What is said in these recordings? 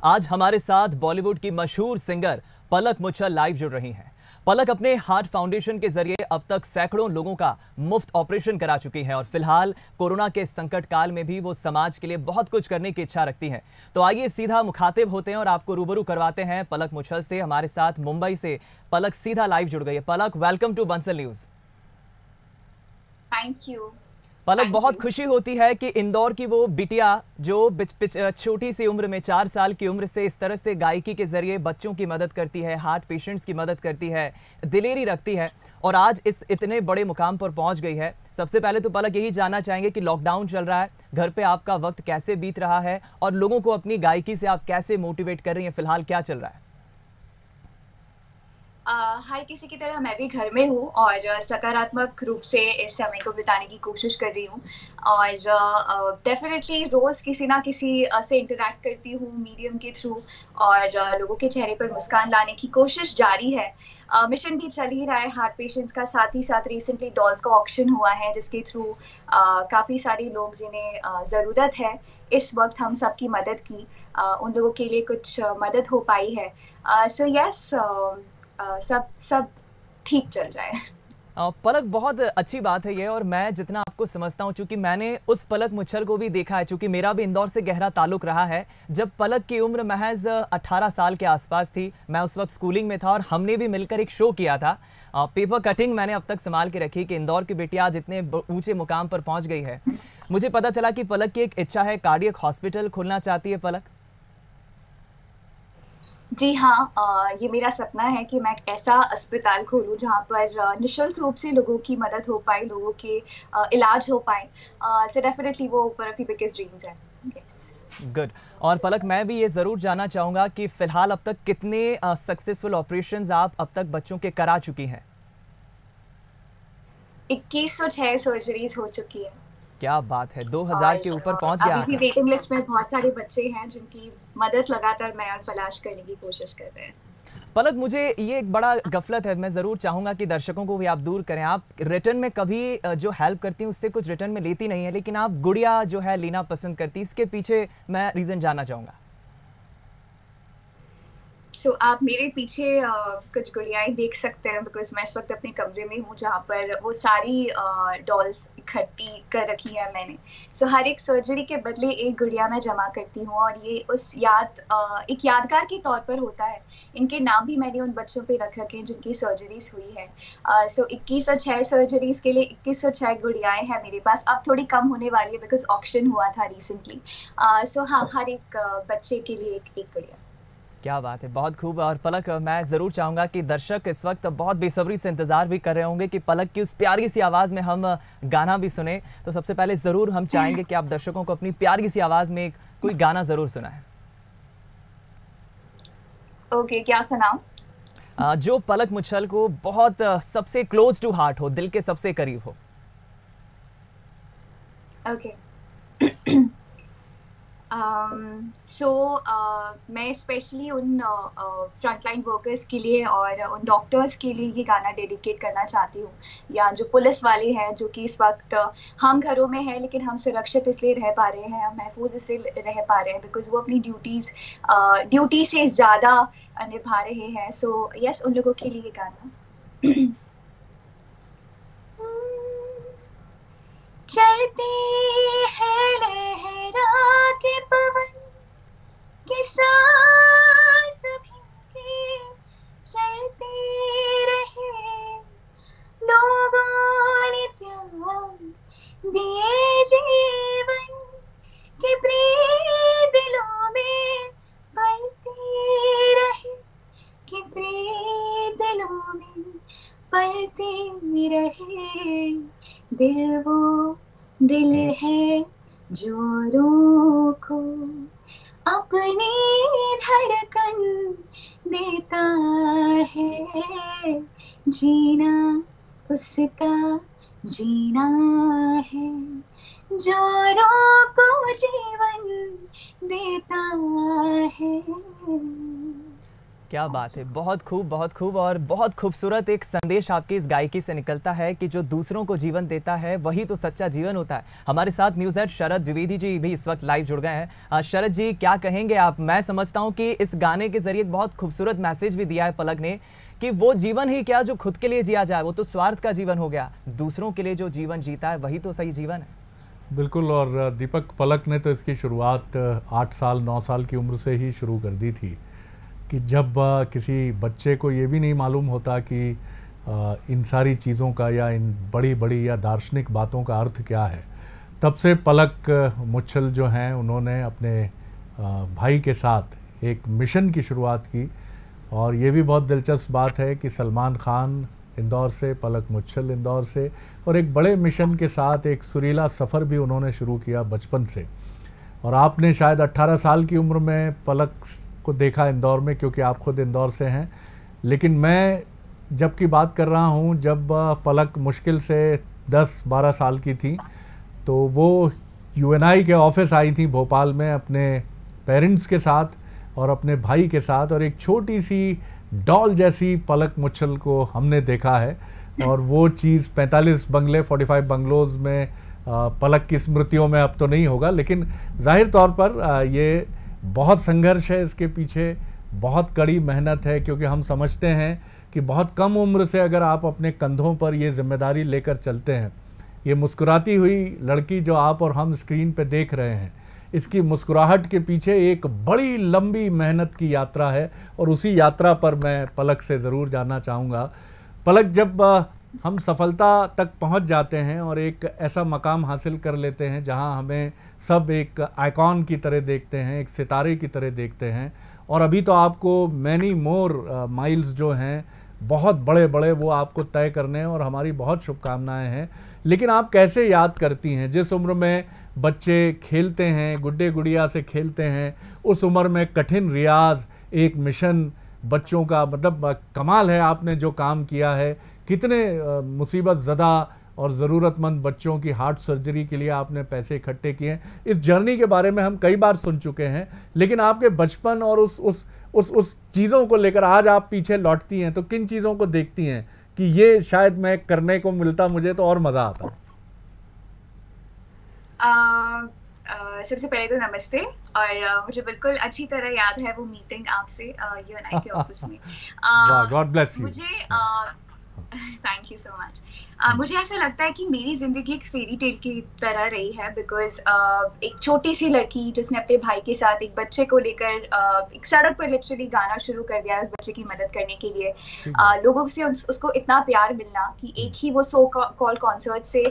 आज हमारे साथ बॉलीवुड की मशहूर सिंगर पलक मुच्छल लाइव जुड़ रही हैं। पलक अपने हार्ट फाउंडेशन के जरिए अब तक सैकड़ों लोगों का मुफ्त ऑपरेशन करा चुकी हैं और फिलहाल कोरोना के संकट काल में भी वो समाज के लिए बहुत कुछ करने की इच्छा रखती हैं। तो आइए सीधा मुखातिब होते हैं और आपको रूबरू करवाते हैं पलक मुच्छल से। हमारे साथ मुंबई से पलक सीधा लाइव जुड़ गई है। Palak, welcome to Bansal news. Thank you. Palak, बहुत खुशी होती है कि इंदौर की वो बिटिया जो छोटी सी उम्र में 4 साल की उम्र से इस तरह से गायकी के जरिए बच्चों की मदद करती है, हार्ट पेशेंट्स की मदद करती है, दिलेरी रखती है और आज इस इतने बड़े मुकाम पर पहुंच गई है। सबसे पहले तो पलक यही जानना चाहेंगे कि लॉकडाउन चल रहा है, घर पे आपका वक्त कैसे बीत रहा है और लोगों को अपनी गायकी से आप कैसे मोटिवेट कर रही हैं? फिलहाल क्या चल रहा है? हर किसी की तरह मैं भी घर में हूँ और सकारात्मक रूप से इस समय को बिताने की कोशिश कर रही हूँ और डेफिनेटली रोज किसी ना किसी से इंटरेक्ट करती हूँ मीडियम के थ्रू और लोगों के चेहरे पर मुस्कान लाने की कोशिश जारी है। मिशन भी चल ही रहा है हार्ट पेशेंट्स का, साथ ही साथ रिसेंटली डॉल्स का ऑक्शन हुआ है जिसके थ्रू काफ़ी सारे लोग जिन्हें ज़रूरत है इस वक्त हम सबकी मदद की, उन लोगों के लिए कुछ मदद हो पाई है। सो यस, सब सब ठीक चल रहा है। पलक, बहुत अच्छी बात है ये और मैं जितना आपको समझता हूँ, चूंकि मैंने उस पलक मुच्छल को भी देखा है, चूंकि मेरा भी इंदौर से गहरा ताल्लुक रहा है। जब पलक की उम्र महज 18 साल के आसपास थी, मैं उस वक्त स्कूलिंग में था और हमने भी मिलकर एक शो किया था। पेपर कटिंग मैंने अब तक संभाल के रखी कि इंदौर की बेटिया आज इतने ऊंचे मुकाम पर पहुंच गई है। मुझे पता चला कि पलक की एक इच्छा है, कार्डियक हॉस्पिटल खोलना चाहती है पलक। जी हाँ, ये मेरा सपना है कि मैं एक ऐसा अस्पताल खोलूं जहाँ पर निःशुल्क रूप से लोगों की मदद हो पाए, लोगों के इलाज हो पाए। सो डेफिनेटली वो one of the biggest dreams है। गुड। और पलक, मैं भी ये ज़रूर जानना चाहूँगा कि फ़िलहाल अब तक कितने सक्सेसफुल ऑपरेशंस आप अब तक बच्चों के करा चुकी हैं? 2106 सर्जरीज हो चुकी है। क्या बात है, 2000 के ऊपर पहुंच गया अभी भी वेटिंग लिस्ट में बहुत सारे बच्चे हैं जिनकी मदद लगातार मैं और तलाश करने की कोशिश कर रहे हैं। पलक, मुझे ये एक बड़ा गफलत है, मैं ज़रूर चाहूँगा कि दर्शकों को भी आप दूर करें। आप रिटर्न में कभी जो हेल्प करती हैं उससे कुछ रिटर्न में लेती नहीं है, लेकिन आप गुड़िया जो है लेना पसंद करती, इसके पीछे मैं रीज़न जानना चाहूँगा। सो आप मेरे पीछे कुछ गुड़ियाएं देख सकते हैं बिकॉज मैं इस वक्त अपने कमरे में हूँ जहाँ पर वो सारी डॉल्स इकट्ठी कर रखी है मैंने। सो हर एक सर्जरी के बदले एक गुड़िया मैं जमा करती हूँ और ये उस एक यादगार के तौर पर होता है। इनके नाम भी मैंने उन बच्चों पे रख रखे हैं जिनकी सर्जरीज हुई है। सो 2106 सर्जरीज के लिए 2106 गुड़ियाएं हैं मेरे पास। अब थोड़ी कम होने वाली है बिकॉज ऑक्शन हुआ था रिसेंटली। सो हाँ, हर एक बच्चे के लिए एक गुड़िया। क्या बात है, बहुत खूब। और पलक, मैं ज़रूर चाहूँगा कि दर्शक इस वक्त बहुत बेसब्री से इंतज़ार भी कर रहे होंगे कि पलक की उस प्यारी सी आवाज़ में हम गाना भी सुने। तो सबसे पहले ज़रूर हम चाहेंगे कि आप दर्शकों को अपनी प्यारी सी आवाज़ में कोई गाना ज़रूर सुनाएं। ओके, क्या सुनाऊं? जो पलक मुच्छल को बहुत सबसे क्लोज टू हार्ट हो, दिल के सबसे करीब हो। ओके। मैं स्पेशली उन फ्रंटलाइन वर्कर्स के लिए और उन डॉक्टर्स के लिए ये गाना डेडिकेट करना चाहती हूँ, या जो पुलिस वाले हैं जो कि इस वक्त हम घरों में हैं लेकिन हम सुरक्षित इसलिए रह पा रहे हैं, हम महफूज इसलिए रह पा रहे हैं बिकॉज वो अपनी ड्यूटी से ज़्यादा निभा रहे हैं। सो यस, उन लोगों के लिए गाना। चलते हैं लहरा के पवन के सांस के, चलते रहे लोगों ने त्याग दिए जीवन के प्रिय दिलों में पलते रहे, कि प्रिय दिलों में पलते रहे। दिल वो दिल है जो रूह को अपनी धड़कन देता है, जीना उसका जीना है, जो रूह को जीवन देता है। क्या बात है, बहुत खूब, बहुत खूब। और बहुत खूबसूरत एक संदेश आपकी इस गायकी से निकलता है कि जो दूसरों को जीवन देता है वही तो सच्चा जीवन होता है। हमारे साथ न्यूज़ हेड शरद द्विवेदी जी भी इस वक्त लाइव जुड़ गए हैं। शरद जी, क्या कहेंगे आप? मैं समझता हूँ कि इस गाने के जरिए एक बहुत खूबसूरत मैसेज भी दिया है पलक ने कि वो जीवन ही क्या जो खुद के लिए जिया जाए वो तो स्वार्थ का जीवन हो गया, दूसरों के लिए जो जीवन जीता है वही तो सही जीवन है। बिल्कुल। और दीपक पलक ने तो इसकी शुरुआत 8 साल 9 साल की उम्र से ही शुरू कर दी थी कि जब किसी बच्चे को ये भी नहीं मालूम होता कि इन सारी चीज़ों का या इन बड़ी बड़ी या दार्शनिक बातों का अर्थ क्या है, तब से पलक मुच्छल जो हैं उन्होंने अपने भाई के साथ एक मिशन की शुरुआत की। और ये भी बहुत दिलचस्प बात है कि सलमान खान इंदौर से, पलक मुच्छल इंदौर से, और एक बड़े मिशन के साथ एक सुरीला सफ़र भी उन्होंने शुरू किया बचपन से। और आपने शायद 18 साल की उम्र में पलक को देखा इंदौर में, क्योंकि आप खुद इंदौर से हैं। लेकिन मैं जब की बात कर रहा हूँ, जब पलक मुश्किल से 10-12 साल की थी, तो वो यूएनआई के ऑफिस आई थी भोपाल में अपने पेरेंट्स के साथ और अपने भाई के साथ, और एक छोटी सी डॉल जैसी पलक मुच्छल को हमने देखा है। और वो चीज़ 45 बंगले 45 बंगलोज़ में पलक की स्मृतियों में अब तो नहीं होगा, लेकिन जाहिर तौर पर ये बहुत संघर्ष है इसके पीछे, बहुत कड़ी मेहनत है, क्योंकि हम समझते हैं कि बहुत कम उम्र से अगर आप अपने कंधों पर ये जिम्मेदारी लेकर चलते हैं, ये मुस्कुराती हुई लड़की जो आप और हम स्क्रीन पे देख रहे हैं, इसकी मुस्कुराहट के पीछे एक बड़ी लंबी मेहनत की यात्रा है। और उसी यात्रा पर मैं पलक से ज़रूर जानना चाहूँगा। पलक, जब हम सफलता तक पहुंच जाते हैं और एक ऐसा मकाम हासिल कर लेते हैं जहां हमें सब एक आइकॉन की तरह देखते हैं, एक सितारे की तरह देखते हैं, और अभी तो आपको मैनी मोर माइल्स जो हैं बहुत बड़े बड़े वो आपको तय करने हैं, और हमारी बहुत शुभकामनाएं हैं। लेकिन आप कैसे याद करती हैं जिस उम्र में बच्चे खेलते हैं, गुड्डे गुड़िया से खेलते हैं, उस उम्र में कठिन रियाज, एक मिशन बच्चों का, मतलब कमाल है आपने जो काम किया है। कितने मुसीबत ज़दा और ज़रूरतमंद बच्चों की हार्ट सर्जरी के लिए आपने पैसे इकट्ठे किए हैं। इस जर्नी के बारे में हम कई बार सुन चुके हैं, लेकिन आपके बचपन और उस चीज़ों को लेकर आज आप पीछे लौटती हैं तो किन चीज़ों को देखती हैं कि ये शायद मैं करने को मिलता मुझे तो और मज़ा आता? सबसे पहले तो नमस्ते। और मुझे बिल्कुल अच्छी तरह याद है वो मीटिंग आपसे यूएनआई के ऑफिस में। God bless you. मुझे थैंक यू सो मच। मुझे ऐसा लगता है कि मेरी जिंदगी एक फेरी टेल की तरह रही है, बिकॉज एक छोटी सी लड़की जिसने अपने भाई के साथ एक बच्चे को लेकर एक सड़क पर लिटरली गाना शुरू कर दिया उस बच्चे की मदद करने के लिए। लोगों से उसको इतना प्यार मिलना कि एक ही वो सो कॉल कॉन्सर्ट से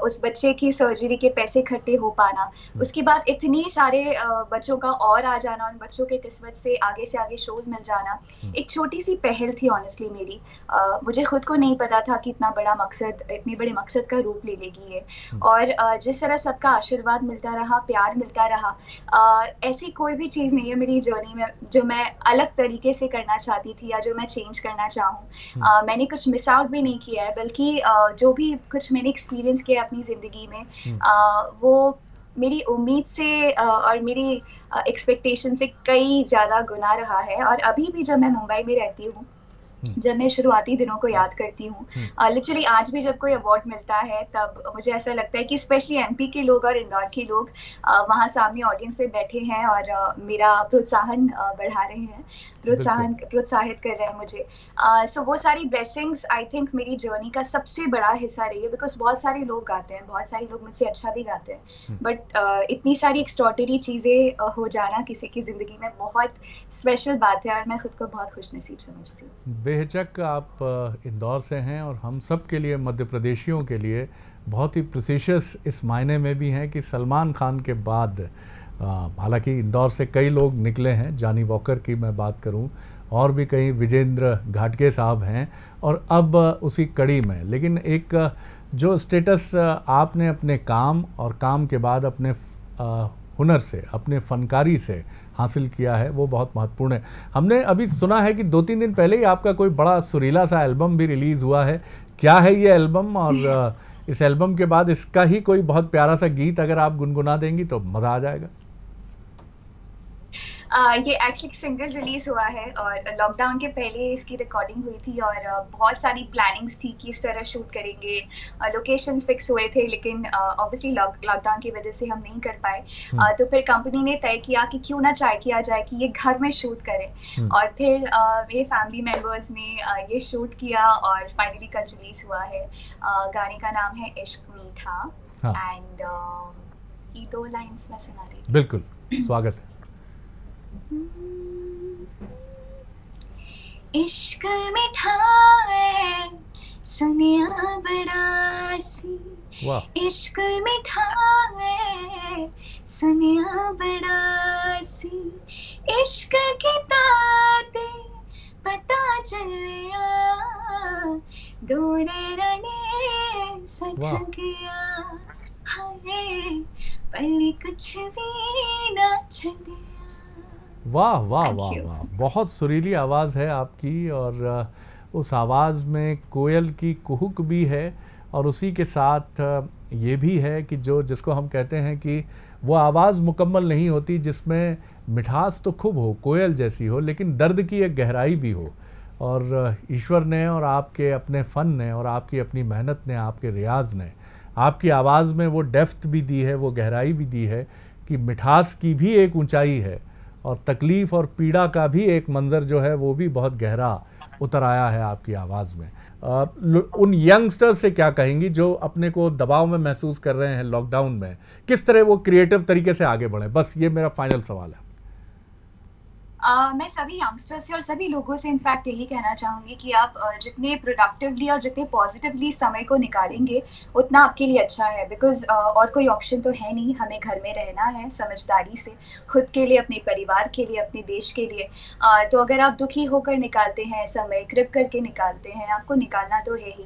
उस बच्चे की सर्जरी के पैसे इकट्ठे हो पाना, उसके बाद इतने सारे बच्चों का और आ जाना, उन बच्चों के किस्मत से आगे शोज मिल जाना, एक छोटी सी पहल थी ऑनेस्टली मेरी। मुझे खुद को नहीं पता था कि इतना बड़ा मकसद, इतने बड़े मकसद का रूप ले लेगी ये। और जिस तरह सबका आशीर्वाद मिलता रहा, प्यार मिलता रहा, ऐसी कोई भी चीज़ नहीं है मेरी जर्नी में जो मैं अलग तरीके से करना चाहती थी या जो मैं चेंज करना चाहूँ। मैंने कुछ मिस आउट भी नहीं किया है, बल्कि जो भी कुछ मैंने एक्सपीरियंस किया अपनी ज़िंदगी में, वो मेरी उम्मीद से और मेरी एक्सपेक्टेशन से कई ज़्यादा गुना रहा है। और अभी भी जब मैं मुंबई में रहती हूँ, जब मैं शुरुआती दिनों को याद करती हूँ, लिटरली आज भी जब कोई अवार्ड मिलता है तब मुझे ऐसा लगता है कि स्पेशली एमपी के लोग और इंदौर के लोग वहाँ सामने ऑडियंस में बैठे हैं और मेरा प्रोत्साहन बढ़ा रहे हैं, प्रोत्साहित कर रहे हैं मुझे। सो वो सारी ब्लेसिंग्स आई थिंक मेरी जर्नी का सबसे बड़ा हिस्सा रही है, बिकॉज बहुत सारे लोग गाते हैं, बहुत सारे लोग मुझसे अच्छा भी गाते हैं, बट इतनी सारी एक्स्ट्रॉर्डिनरी चीज़ें हो जाना किसी की ज़िंदगी में बहुत स्पेशल बात है, और मैं खुद को बहुत खुशनसीब समझती हूँ। बेहिचक आप इंदौर से हैं और हम सब के लिए, मध्य प्रदेशियों के लिए बहुत ही प्रेशियस इस मायने में भी हैं कि सलमान खान के बाद, हालांकि इंदौर से कई लोग निकले हैं, जानी वॉकर की मैं बात करूं, और भी कई, विजेंद्र घाटगे साहब हैं, और अब उसी कड़ी में, लेकिन एक जो स्टेटस आपने अपने काम और काम के बाद अपने हुनर से, अपने फनकारी से हासिल किया है, वो बहुत महत्वपूर्ण है। हमने अभी सुना है कि 2-3 दिन पहले ही आपका कोई बड़ा सुरीला सा एल्बम भी रिलीज़ हुआ है। क्या है ये एल्बम, और इस एल्बम के बाद इसका ही कोई बहुत प्यारा सा गीत अगर आप गुनगुना देंगी तो मज़ा आ जाएगा। ये एक्चुअली सिंगल रिलीज हुआ है और लॉकडाउन के पहले इसकी रिकॉर्डिंग हुई थी और बहुत सारी प्लानिंग्स थी कि इस तरह शूट करेंगे, लोकेशंस फिक्स हुए थे, लेकिन ऑब्वियसली लॉकडाउन की वजह से हम नहीं कर पाए। तो फिर कंपनी ने तय किया कि क्यों ना ट्राई किया जाए कि ये घर में शूट करें, और फिर मेरे फैमिली मेम्बर्स ने ये शूट किया और फाइनली कल रिलीज हुआ है। गाने का नाम है इश्क मीठा एंड ये 2 लाइंस मैं सुना रही हूँ। बिल्कुल, स्वागत है। इश्क मीठा है सुनिया बड़ा सी, इश्क मीठा है सुनिया बड़ा सी, इश्क की ताते पता चलिया दूर रहने सट गया, हाय पल कुछ भी ना छड़िया। वाह वाह वाह वाह, बहुत सुरीली आवाज़ है आपकी, और उस आवाज़ में कोयल की कुहुक भी है, और उसी के साथ ये भी है कि जिसको हम कहते हैं कि वो आवाज़ मुकम्मल नहीं होती जिसमें मिठास तो खूब हो, कोयल जैसी हो, लेकिन दर्द की एक गहराई भी हो। और ईश्वर ने और आपके अपने फ़न ने और आपकी अपनी मेहनत ने, आपके रियाज ने आपकी आवाज़ में वो डेप्थ भी दी है, वो गहराई भी दी है कि मिठास की भी एक ऊंचाई है, और तकलीफ़ और पीड़ा का भी एक मंज़र जो है वो भी बहुत गहरा उतर आया है आपकी आवाज़ में। उन यंगस्टर से क्या कहेंगी जो अपने को दबाव में महसूस कर रहे हैं लॉकडाउन में, किस तरह वो क्रिएटिव तरीके से आगे बढ़ें? बस ये मेरा फाइनल सवाल है। मैं सभी यंगस्टर्स से और सभी लोगों से इनफैक्ट यही कहना चाहूँगी कि आप जितने प्रोडक्टिवली और जितने पॉजिटिवली समय को निकालेंगे उतना आपके लिए अच्छा है, बिकॉज और कोई ऑप्शन तो है नहीं, हमें घर में रहना है समझदारी से, खुद के लिए, अपने परिवार के लिए, अपने देश के लिए। तो अगर आप दुखी होकर निकालते हैं समय, कृप करके निकालते हैं, आपको निकालना तो है ही,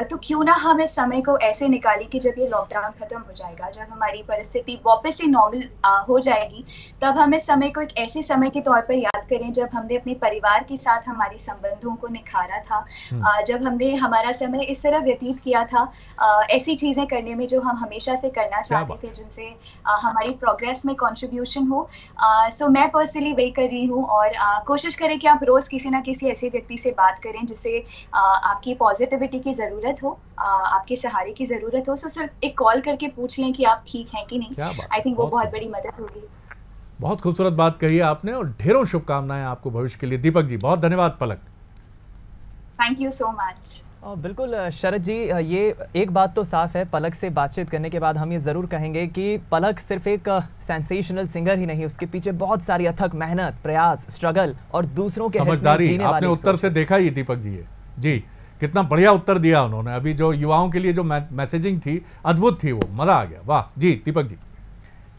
तो क्यों ना हम इस समय को ऐसे निकालें कि जब ये लॉकडाउन खत्म हो जाएगा, जब हमारी परिस्थिति वापस से नॉर्मल हो जाएगी, तब हम इस समय को एक ऐसे समय के तौर पर याद करें जब हमने अपने परिवार के साथ हमारे संबंधों को निखारा था, जब हमने हमारा समय इस तरह व्यतीत किया था ऐसी चीजें करने में जो हम हमेशा से करना चाहते थे, जिनसे हमारी प्रोग्रेस में कंट्रीब्यूशन हो। सो मैं पर्सनली वही कर रही हूँ, और कोशिश करें कि आप रोज किसी ना किसी ऐसे व्यक्ति से बात करें जिसे आपकी पॉजिटिविटी की जरूरत हो, आपके सहारे की जरूरत हो। सो सिर्फ एक कॉल करके पूछ लें कि आप ठीक हैं कि नहीं। आई थिंक वो बहुत बड़ी मदद होगी। बहुत खूबसूरत बात कही है आपने, और ढेरों शुभकामनाएं आपको भविष्य के लिए। दीपक जी, बहुत धन्यवाद। पलक, थैंक यू सो मच। बिल्कुल शरद जी, ये एक बात तो साफ है, पलक से बातचीत करने के बाद हम ये ज़रूर कहेंगे कि पलक सिर्फ एक सेंसेशनल सिंगर ही नहीं, उसके पीछे बहुत सारी अथक मेहनत, प्रयास, स्ट्रगल और दूसरों के समझदारी आपने उत्तर से देखा ही दीपक जी जी कितना बढ़िया उत्तर दिया उन्होंने। अभी जो युवाओं के लिए जो मैसेजिंग थी, अद्भुत थी, वो मज़ा आ गया। वाह जी दीपक जी।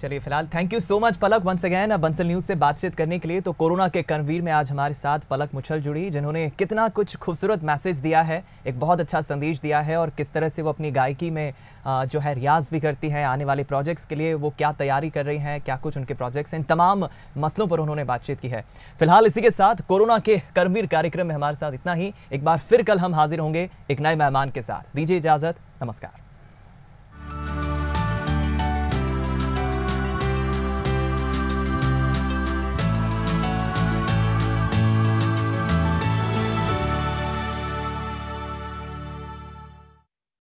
चलिए फिलहाल thank you so much Palak once again Bansal news से बातचीत करने के लिए। तो कोरोना के कर्णवीर में आज हमारे साथ पलक मुच्छल जुड़ी, जिन्होंने कितना कुछ खूबसूरत मैसेज दिया है, एक बहुत अच्छा संदेश दिया है, और किस तरह से वो अपनी गायकी में जो है रियाज भी करती हैं, आने वाले प्रोजेक्ट्स के लिए वो क्या तैयारी कर रही हैं, क्या कुछ उनके प्रोजेक्ट्स हैं, इन तमाम मसलों पर उन्होंने बातचीत की है। फिलहाल इसी के साथ कोरोना के कर्णवीर कार्यक्रम में हमारे साथ इतना ही। एक बार फिर कल हम हाजिर होंगे एक नए मेहमान के साथ। दीजिए इजाज़त, नमस्कार।